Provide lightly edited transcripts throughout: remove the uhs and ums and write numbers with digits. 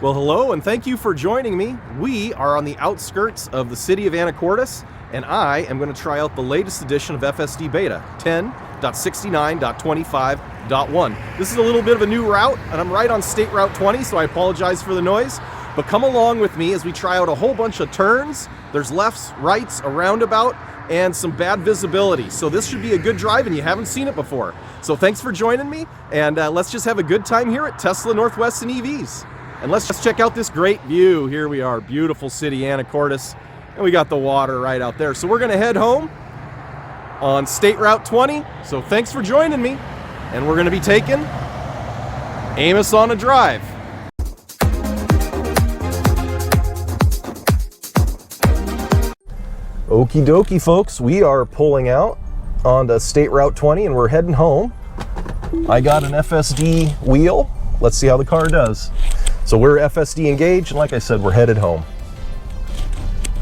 Well, hello, and thank you for joining me. We are on the outskirts of the city of Anacortes, and I am going to try out the latest edition of FSD Beta, 10.69.25.1. This is a little bit of a new route, and I'm right on State Route 20, so I apologize for the noise. But come along with me as we try out a whole bunch of turns. There's lefts, rights, a roundabout, and some bad visibility. So this should be a good drive, and you haven't seen it before. So thanks for joining me, and let's just have a good time here at Tesla Northwest and EVs. And let's just check out this great view. Here we are, beautiful city, Anacortes, and we got the water right out there. So we're gonna head home on State Route 20. So thanks for joining me. And we're gonna be taking Amos on a drive. Okie dokie, folks, we are pulling out onto State Route 20 and we're heading home. I got an FSD wheel. Let's see how the car does. So we're FSD engaged, and like I said, we're headed home.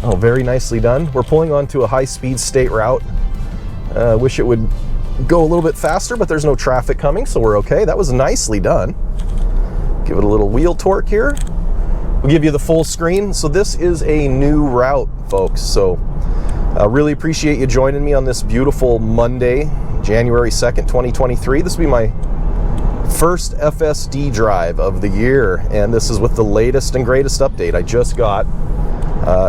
Oh, very nicely done. We're pulling onto a high-speed state route. Wish it would go a little bit faster, but there's no traffic coming, so we're okay. That was nicely done. Give it a little wheel torque here. We'll give you the full screen. So this is a new route, folks. So really appreciate you joining me on this beautiful Monday, January 2nd, 2023. This will be my first FSD drive of the year, and this is with the latest and greatest update. I just got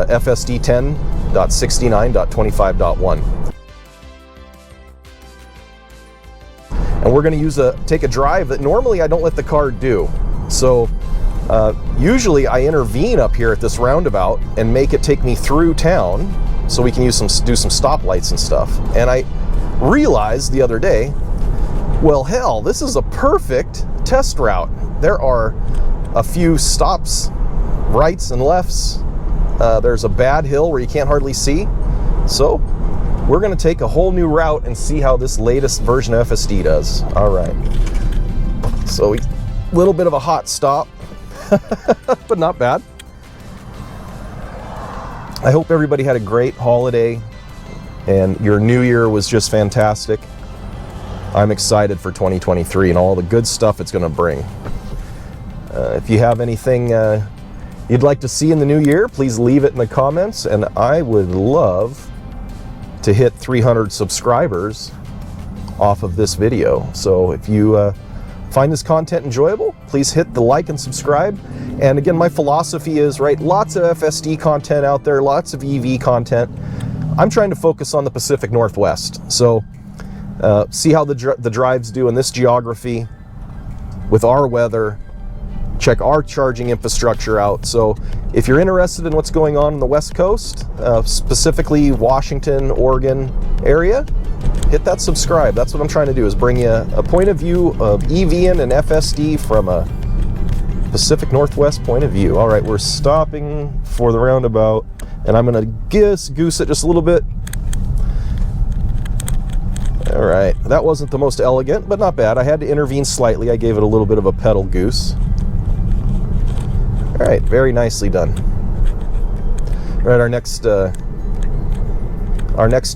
FSD 10.69.25.1. And we're going to take a drive that normally I don't let the car do. So usually I intervene up here at this roundabout and make it take me through town so we can do some stoplights and stuff. And I realized the other day, well, hell, this is a perfect test route. There are a few stops, rights and lefts. There's a bad hill where you can't hardly see. So we're going to take a whole new route and see how this latest version of FSD does. All right. So a little bit of a hot stop, but not bad. I hope everybody had a great holiday and your new year was just fantastic. I'm excited for 2023 and all the good stuff it's going to bring. If you have anything you'd like to see in the new year, please leave it in the comments, and I would love to hit 300 subscribers off of this video. So if you find this content enjoyable, please hit the like and subscribe. And again, my philosophy is, right, lots of FSD content out there, lots of EV content. I'm trying to focus on the Pacific Northwest. So see how the drives do in this geography with our weather. Check our charging infrastructure out. So if you're interested in what's going on the West Coast, specifically Washington, Oregon area, hit that subscribe. That's what I'm trying to do, is bring you a point of view of EVing and FSD from a Pacific Northwest point of view. All right, we're stopping for the roundabout, and I'm going to goose it just a little bit. All right, that wasn't the most elegant, but not bad. I had to intervene slightly. I gave it a little bit of a pedal goose. All right, very nicely done. All right, our next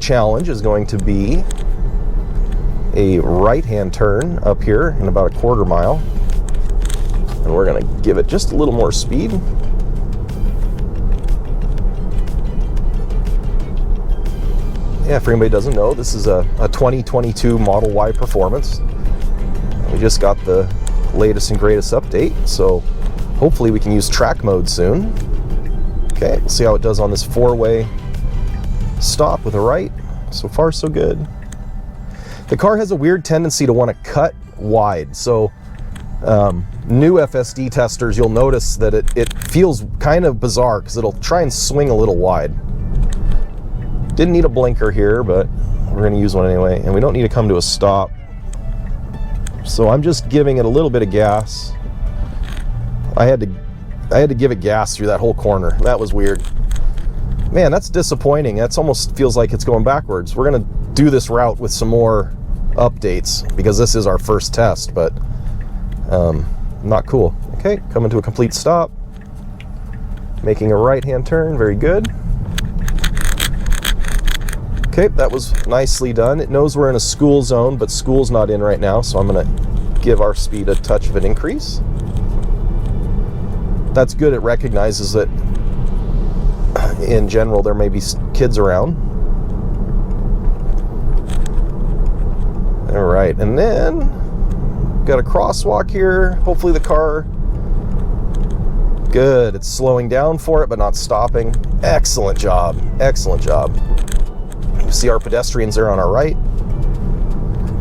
challenge is going to be a right-hand turn up here in about a quarter mile. And we're gonna give it just a little more speed. Yeah, if anybody doesn't know, this is a 2022 Model Y Performance. We just got the latest and greatest update, so hopefully we can use track mode soon. Okay, let's see how it does on this four-way stop with a right. So far, so good. The car has a weird tendency to want to cut wide, so new FSD testers, you'll notice that it feels kind of bizarre because it'll try and swing a little wide. Didn't need a blinker here, but we're going to use one anyway, and we don't need to come to a stop. So I'm just giving it a little bit of gas. I had to give it gas through that whole corner. That was weird. Man, that's disappointing. That's almost feels like it's going backwards. We're going to do this route with some more updates because this is our first test, but not cool. Okay, coming to a complete stop. Making a right-hand turn, very good. Okay, that was nicely done. It knows we're in a school zone, but school's not in right now, so I'm gonna give our speed a touch of an increase. that's good. It recognizes that in general there may be kids around. All right, and then got a crosswalk here. Hopefully the car, good, it's slowing down for it but not stopping. Excellent job, excellent job. You see our pedestrians there on our right.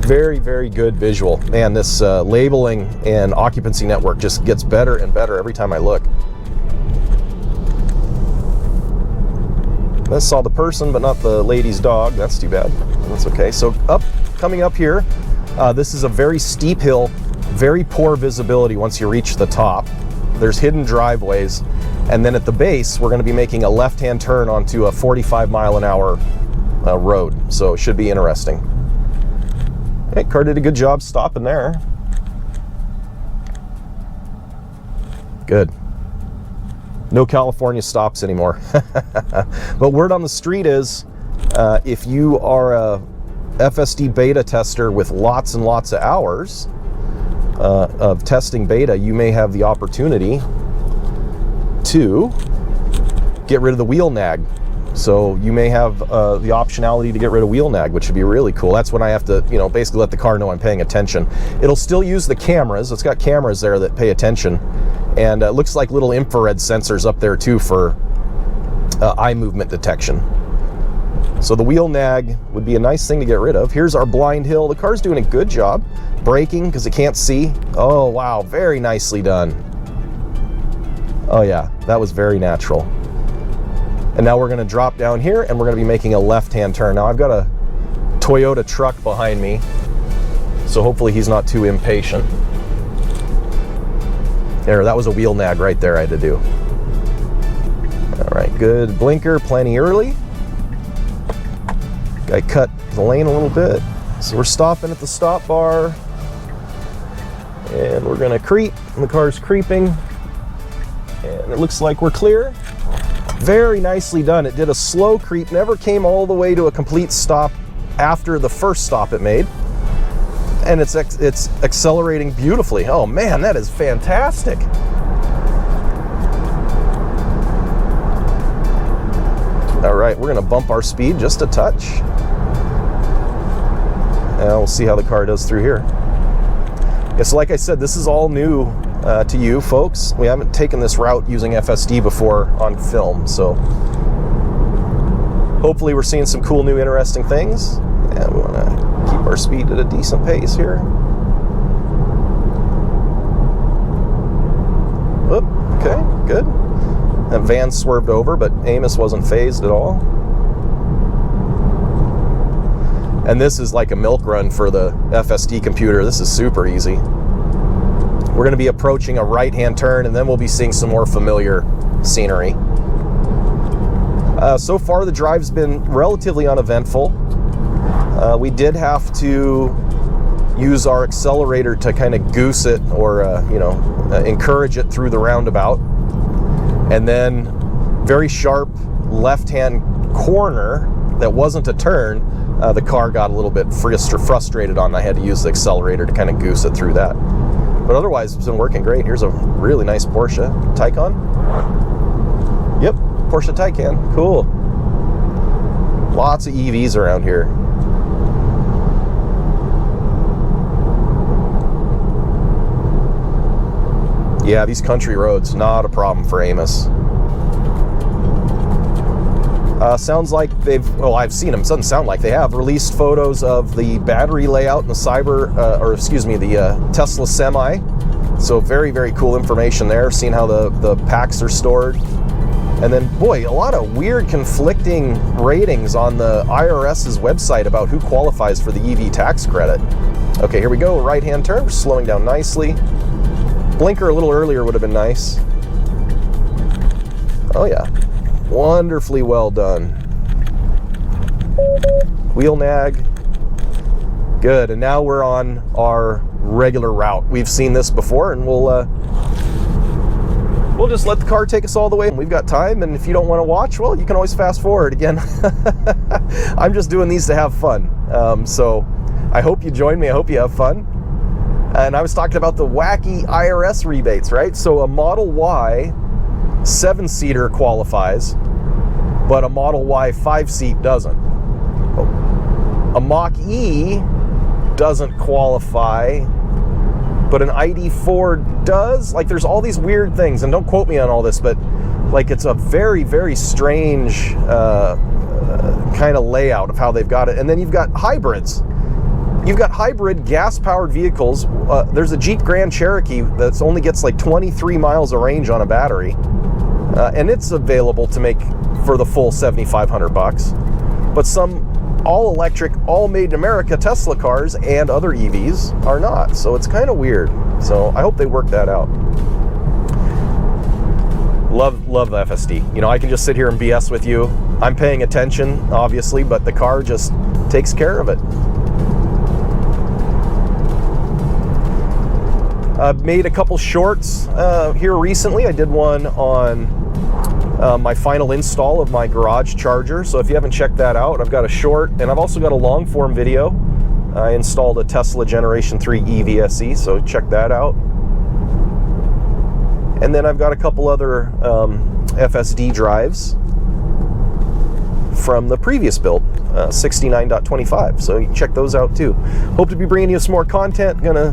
Very, very good visual. Man, this labeling and occupancy network just gets better and better every time I look. I saw the person but not the lady's dog. That's too bad. That's okay. So coming up here, this is a very steep hill, very poor visibility once you reach the top. There's hidden driveways, and then at the base we're going to be making a left-hand turn onto a 45-mile-an-hour road, so it should be interesting. Hey, car did a good job stopping there. Good. No California stops anymore. But word on the street is, if you are a FSD beta tester with lots and lots of hours of testing beta, you may have the opportunity to get rid of the wheel nag. So you may have the optionality to get rid of wheel nag, which would be really cool. That's when I have to, basically let the car know I'm paying attention. It'll still use the cameras. It's got cameras there that pay attention. And it looks like little infrared sensors up there too for eye movement detection. So the wheel nag would be a nice thing to get rid of. Here's our blind hill. The car's doing a good job braking because it can't see. Oh, wow. Very nicely done. Oh, yeah. That was very natural. And now we're going to drop down here and we're going to be making a left-hand turn. Now I've got a Toyota truck behind me, so hopefully he's not too impatient. There, that was a wheel nag right there I had to do. All right, good blinker, plenty early. I cut the lane a little bit. So we're stopping at the stop bar and we're gonna creep, and the car's creeping. And it looks like we're clear. Very nicely done. It did a slow creep, never came all the way to a complete stop after the first stop it made. And it's accelerating beautifully. Oh man, that is fantastic. All right, we're gonna bump our speed just a touch. And we'll see how the car does through here. Yeah, so like I said, this is all new to you folks. We haven't taken this route using FSD before on film, so hopefully we're seeing some cool, new, interesting things. And we wanna keep our speed at a decent pace here. Oop, okay, good. That van swerved over, but Amos wasn't phased at all. And this is like a milk run for the FSD computer. This is super easy. We're going to be approaching a right-hand turn, and then we'll be seeing some more familiar scenery. So far, the drive's been relatively uneventful. We did have to use our accelerator to kind of goose it, or encourage it through the roundabout. And then very sharp left-hand corner that wasn't a turn, the car got a little bit frustrated on. I had to use the accelerator to kind of goose it through that. But otherwise, it's been working great. Here's a really nice Porsche Taycan. Yep, Porsche Taycan. Cool. Lots of EVs around here. Yeah, these country roads, not a problem for Amos. Sounds like they've, well, I've seen them, doesn't sound like they have, released photos of the battery layout in the the Tesla Semi. So very, very cool information there, seeing how the packs are stored. And then, boy, a lot of weird conflicting ratings on the IRS's website about who qualifies for the EV tax credit. Okay, here we go, right-hand turn, we're slowing down nicely. Blinker a little earlier would have been nice. Oh yeah. Wonderfully well done. Wheel nag. Good, and now we're on our regular route. We've seen this before, and we'll just let the car take us all the way. We've got time, and if you don't want to watch, well, you can always fast forward again. I'm just doing these to have fun. So I hope you join me. I hope you have fun. And I was talking about the wacky IRS rebates, right? So a Model Y 7-seater qualifies, but a Model Y 5-seat doesn't. A Mach-E doesn't qualify, but an ID4 does. Like, there's all these weird things, and don't quote me on all this, but like, it's a very, very strange kind of layout of how they've got it. And then you've got hybrids. You've got hybrid gas-powered vehicles. There's a Jeep Grand Cherokee that only gets like 23 miles of range on a battery, and it's available to make for the full $7,500. But some all-electric, all-made in America Tesla cars and other EVs are not. So it's kind of weird. So I hope they work that out. Love the FSD. You know, I can just sit here and BS with you. I'm paying attention, obviously, but the car just takes care of it. I've made a couple shorts here recently. I did one on my final install of my garage charger. So if you haven't checked that out, I've got a short, and I've also got a long form video. I installed a Tesla Generation 3 EVSE, so check that out. And then I've got a couple other FSD drives from the previous build, 69.25. So you can check those out too. Hope to be bringing you some more content. Gonna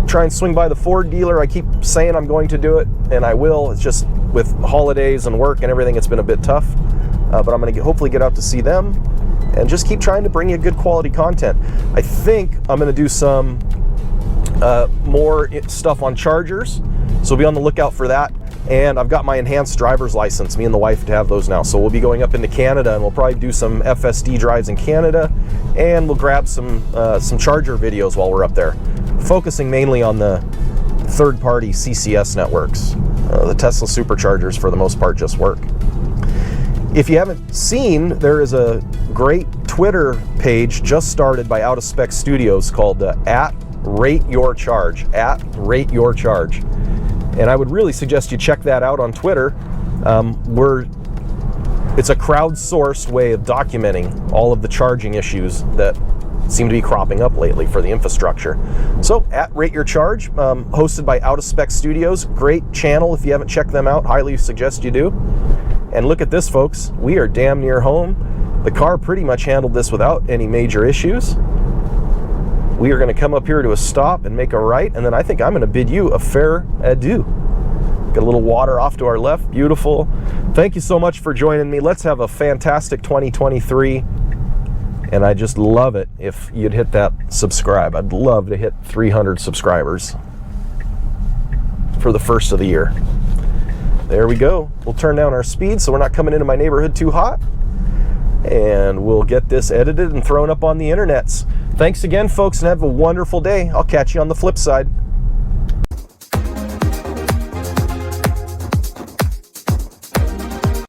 try and swing by the Ford dealer. I keep saying I'm going to do it, and I will. It's just with holidays and work and everything, it's been a bit tough. But I'm going to hopefully get out to see them and just keep trying to bring you good quality content. I think I'm going to do some more stuff on chargers, so be on the lookout for that. And I've got my enhanced driver's license. Me and the wife have those now, so we'll be going up into Canada, and we'll probably do some FSD drives in Canada, and we'll grab some charger videos while we're up there, focusing mainly on the third-party CCS networks. The Tesla superchargers, for the most part, just work. If you haven't seen, there is a great Twitter page just started by Out of Spec Studios called @RateYourCharge, @RateYourCharge. And I would really suggest you check that out on Twitter. It's a crowdsourced way of documenting all of the charging issues that seem to be cropping up lately for the infrastructure. So @RateYourCharge, hosted by Out of Spec Studios. Great channel. If you haven't checked them out, highly suggest you do. And look at this, folks. We are damn near home. The car pretty much handled this without any major issues. We are going to come up here to a stop and make a right, and then I think I'm going to bid you a fair adieu. Got a little water off to our left. Beautiful. Thank you so much for joining me. Let's have a fantastic 2023. And I just love it if you'd hit that subscribe. I'd love to hit 300 subscribers for the first of the year. There we go. We'll turn down our speed so we're not coming into my neighborhood too hot. And we'll get this edited and thrown up on the internets. Thanks again, folks, and have a wonderful day. I'll catch you on the flip side.